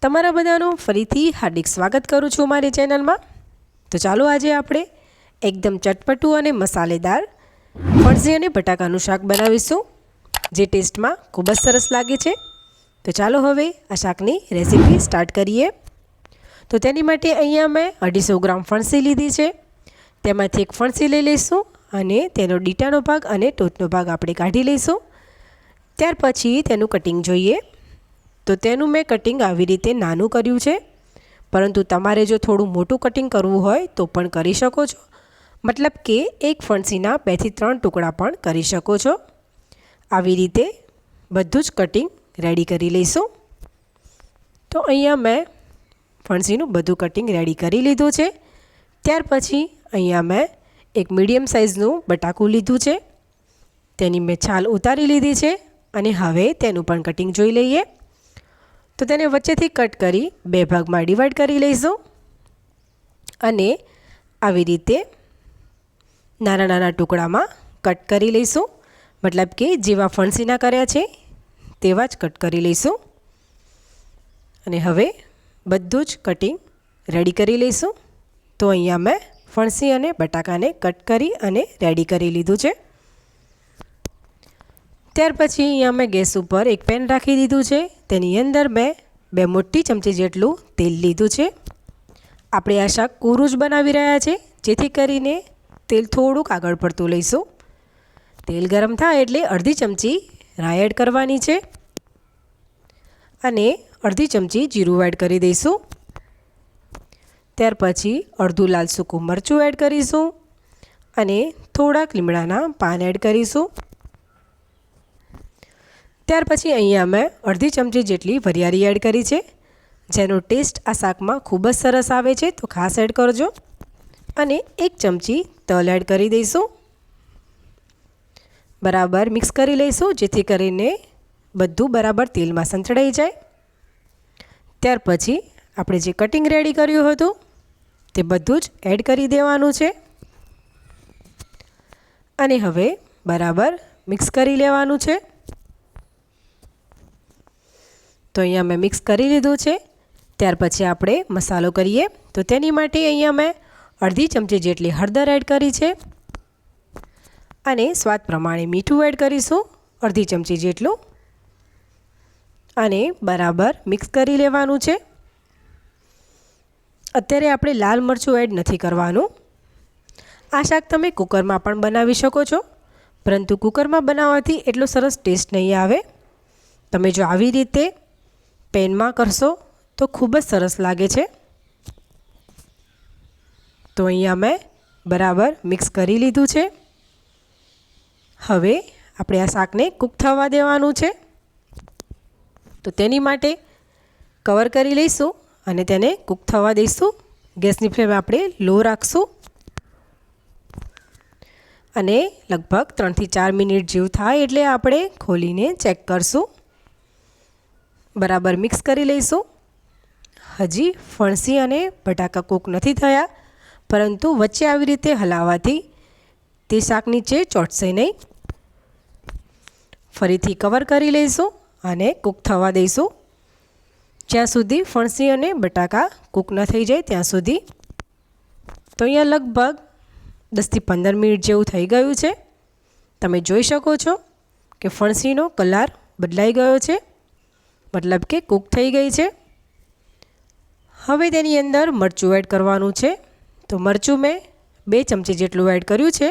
તમારા બધાનું ફરીથી હાર્દિક સ્વાગત કરું છું મારી ચેનલમાં। તો ચાલો આજે આપણે એકદમ ચટપટું અને મસાલેદાર ફણસી અને બટાકાનું શાક બનાવીશું, જે ટેસ્ટમાં ખૂબ જ સરસ લાગે છે। તો ચાલો હવે આ શાકની રેસીપી સ્ટાર્ટ કરીએ। તો તેની માટે અહીંયા મેં 250 ગ્રામ ફણસી લીધી છે। તેમાંથી એક ફણસી લઈ લઈશું અને તેનો ડીટાનો ભાગ અને ટોચનો ભાગ આપણે કાઢી લઈશું। ત્યાર પછી તેનું કટિંગ જોઈએ। તો તેનું મેં કટિંગ આવી રીતે નાનું કર્યું છે, પરંતુ તમારે જો થોડું મોટું કટિંગ કરવું હોય તો પણ કરી શકો છો। મતલબ કે એક ફણસીના 2 થી 3 ટુકડા પણ કરી શકો છો। આવી રીતે બધું જ કટિંગ રેડી કરી લઈશું। તો અહીંયા મેં ફણસીનું બધું કટિંગ રેડી કરી લીધું છે। ત્યાર પછી અહીંયા મેં એક મીડિયમ સાઇઝનું બટાકું લીધું છે, તેની મેં છાલ ઉતારી લીધી છે અને હવે તેનું પણ કટિંગ જોઈ લઈએ। તો તેને વચ્ચેથી કટ કરી 2 ભાગમાં ડિવાઈડ કરી લઈશું અને આવી રીતે નાના નાના ટુકડામાં કટ કરી લઈશું। મતલબ કે જેવા ફણસીના કર્યા છે તેવા જ કટ કરી લઈશું અને હવે બધું જ કટિંગ રેડી કરી લઈશું। તો અહીંયા મેં ફણસી અને બટાકાને કટ કરી અને રેડી કરી લીધું છે। ત્યાર પછી અહીંયા મેં ગેસ ઉપર એક પેન રાખી દીધું છે। તેની અંદર મેં 2 મોટી ચમચી જેટલું તેલ લીધું છે। આપણે આ શાક કોરું જ બનાવી રહ્યા છે, જેથી કરીને તેલ થોડુંક આગળ પડતું લઈશું। તેલ ગરમ થાય એટલે અડધી ચમચી રાઈ એડ કરવાની છે અને અડધી ચમચી જીરું એડ કરી દઈશું। ત્યાર પછી અડધું લાલ સૂકું મરચું એડ કરીશું અને થોડાક લીમડાના પાન એડ કરીશું। ત્યાર પછી અહીંયા મેં અડધી ચમચી જેટલી વરિયાળી એડ કરી છે, જેનો ટેસ્ટ આ શાકમાં ખૂબ જ સરસ આવે છે, તો ખાસ એડ કરજો। અને 1 ચમચી તલ એડ કરી દઈશું। બરાબર મિક્સ કરી લઈશું, જેથી કરીને બધું બરાબર તેલમાં સંતળાઈ જાય। ત્યાર પછી આપણે જે કટિંગ રેડી કર્યું હતું તે બધું જ એડ કરી દેવાનું છે અને હવે બરાબર મિક્સ કરી લેવાનું છે। તો અહીંયા મેં મિક્સ કરી લીધું છે। ત્યાર પછી આપણે મસાલો કરીએ। તો તેની માટે અહીંયા મેં અડધી ચમચી જેટલી હળદર એડ કરી છે અને સ્વાદ પ્રમાણે મીઠું એડ કરીશું, અડધી ચમચી જેટલું, અને બરાબર મિક્સ કરી લેવાનું છે। અત્યારે આપણે લાલ મરચું એડ નથી કરવાનું। આ શાક તમે કુકરમાં પણ બનાવી શકો છો, પરંતુ કુકરમાં બનાવવાથી એટલો સરસ ટેસ્ટ નહીં આવે। તમે જો આવી રીતે પેનમાં કરશો તો ખૂબ જ સરસ લાગે છે। તો અહીંયા મેં બરાબર મિક્સ કરી લીધું છે। હવે આપણે આ શાકને કૂક થવા દેવાનું છે। તો તેની માટે કવર કરી લઈશું અને તેને કૂક થવા દઈશું। ગેસની ફ્લેમ આપણે લો રાખશું અને લગભગ 3 થી 4 મિનિટ જેવું થાય એટલે આપણે ખોલીને ચેક કરશું। બરાબર મિક્સ કરી લઈશું। હજી ફણસી અને બટાકા કૂક નથી થયા, પરંતુ વચ્ચે આવી રીતે હલાવવાથી તે શાક નીચે ચોંટશે નહીં। ફરીથી કવર કરી લઈશું અને કૂક થવા દઈશું, જ્યાં સુધી ફણસી અને બટાકા કૂક ન થઈ જાય ત્યાં સુધી। તો અહીંયા લગભગ 10 થી 15 મિનિટ જેવું થઈ ગયું છે। તમે જોઈ શકો છો કે ફણસીનો કલર બદલાઈ ગયો છે, મતલબ કે કૂક થઈ ગઈ છે। હવે તેની અંદર મરચું એડ કરવાનું છે। તો મરચું મેં 2 ચમચી જેટલું એડ કર્યું છે।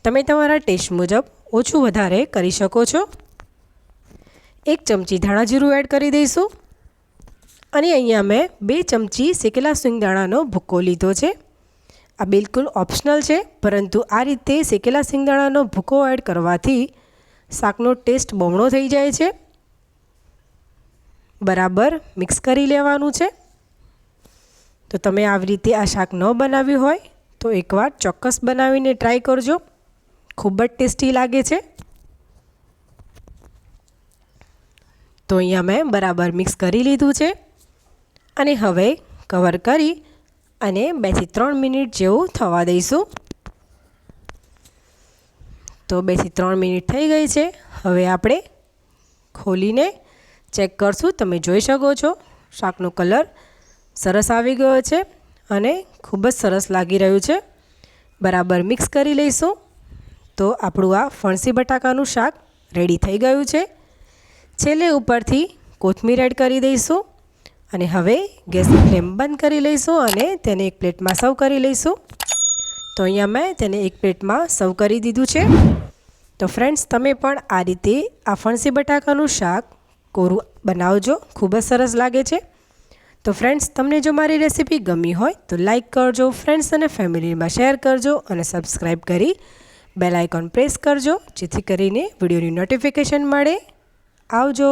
તમે તમારા ટેસ્ટ મુજબ ઓછું વધારે કરી શકો છો। 1 ચમચી ધાણા જીરું એડ કરી દઈશું અને અહીંયા મેં 2 ચમચી શેકેલા સિંગદાણાનો ભૂકો લીધો છે। આ બિલકુલ ઓપ્શનલ છે, પરંતુ આ રીતે શેકેલા સિંગદાણાનો ભૂકો એડ કરવાથી શાકનો ટેસ્ટ બમણો થઈ જાય છે। બરાબર મિક્સ કરી લેવાનું છે। તો તમે આવી રીતે આ શાક ન બનાવ્યું હોય તો એકવાર ચોક્કસ બનાવીને ટ્રાય કરજો, ખૂબ જ ટેસ્ટી લાગે છે। તો અહીંયા મેં બરાબર મિક્સ કરી લીધું છે અને હવે કવર કરી અને 2 થી 3 મિનિટ જેવું થવા દઈશું। તો 2 થી 3 મિનિટ થઈ ગઈ છે। હવે આપણે ખોલીને ચેક કરશું। તમે જોઈ શકો છો શાકનો કલર સરસ આવી ગયો છે અને ખૂબ જ સરસ લાગી રહ્યું છે. બરાબર મિક્સ કરી લઈશું. તો આપણું આ ફણસી બટાકાનું શાક રેડી થઈ ગયું છે. છેલ્લે ઉપરથી કોથમીર એડ કરી દઈશું અને હવે ગેસની ફ્લેમ બંધ કરી લઈશું અને તેને એક પ્લેટમાં સર્વ કરી લઈશું. તો અહીંયા મેં તેને એક પ્લેટમાં સર્વ કરી દીધું છે. તો ફ્રેન્ડ્સ, તમે પણ આ રીતે આ ફણસી બટાકાનું શાક કોરું બનાવજો, ખૂબ જ સરસ લાગે છે. તો ફ્રેન્ડ્સ, તમને જો મારી રેસીપી ગમી હોય તો લાઈક કરજો, ફ્રેન્ડ્સ અને ફેમિલીમાં શેર કરજો અને સબસ્ક્રાઈબ કરી બેલ આઇકોન પ્રેસ કરજો જેથી કરીને વિડીયોની નોટિફિકેશન મળે. આવજો.